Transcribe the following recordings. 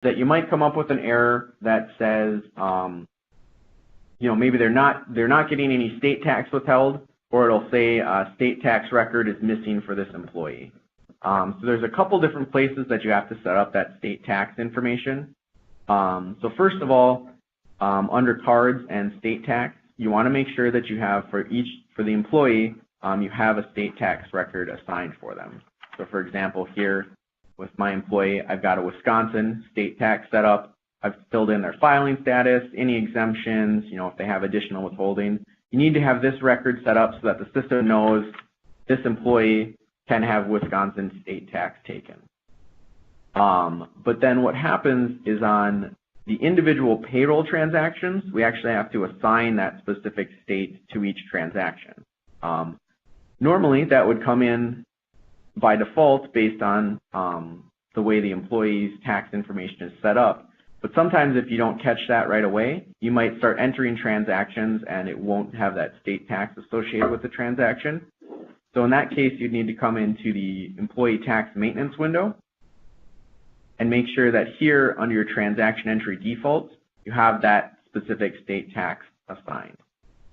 that you might come up with an error that says, maybe they're not getting any state tax withheld, or it'll say state tax record is missing for this employee. So there's a couple different places that you have to set up that state tax information. So first of all, under cards and state tax, you want to make sure that you have for the employee, you have a state tax record assigned for them. So for example, here with my employee, I've got a Wisconsin state tax set up. I've filled in their filing status, any exemptions, if they have additional withholding. You need to have this record set up so that the system knows this employee can have Wisconsin state tax taken. But then what happens is on the individual payroll transactions, we actually have to assign that specific state to each transaction. Normally, that would come in by default based on the way the employee's tax information is set up. But sometimes if you don't catch that right away, you might start entering transactions and it won't have that state tax associated with the transaction. So in that case, you'd need to come into the employee tax maintenance window and make sure that here under your transaction entry defaults, you have that specific state tax assigned.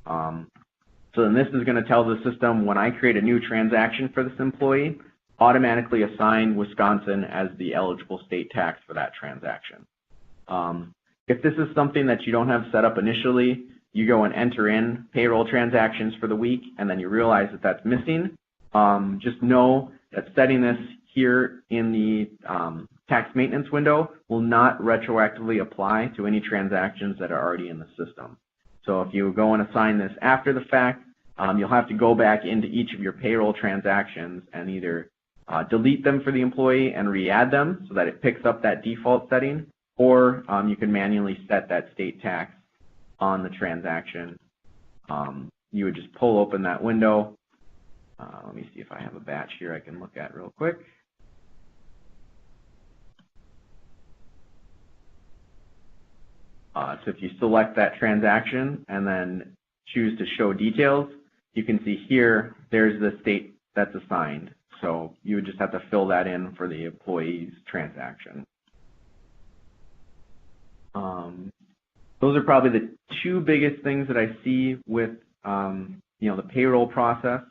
So then this is going to tell the system when I create a new transaction for this employee, automatically assign Wisconsin as the eligible state tax for that transaction. If this is something that you don't have set up initially, you go and enter in payroll transactions for the week and then you realize that that's missing, just know that setting this here in the tax maintenance window will not retroactively apply to any transactions that are already in the system. So if you go and assign this after the fact, you'll have to go back into each of your payroll transactions and either delete them for the employee and re-add them so that it picks up that default setting, or you can manually set that state tax on the transaction. You would just pull open that window. Let me see if I have a batch here I can look at real quick. So if you select that transaction and then choose to show details, you can see here there's the state that's assigned. So you would just have to fill that in for the employee's transaction. Those are probably the two biggest things that I see with the payroll process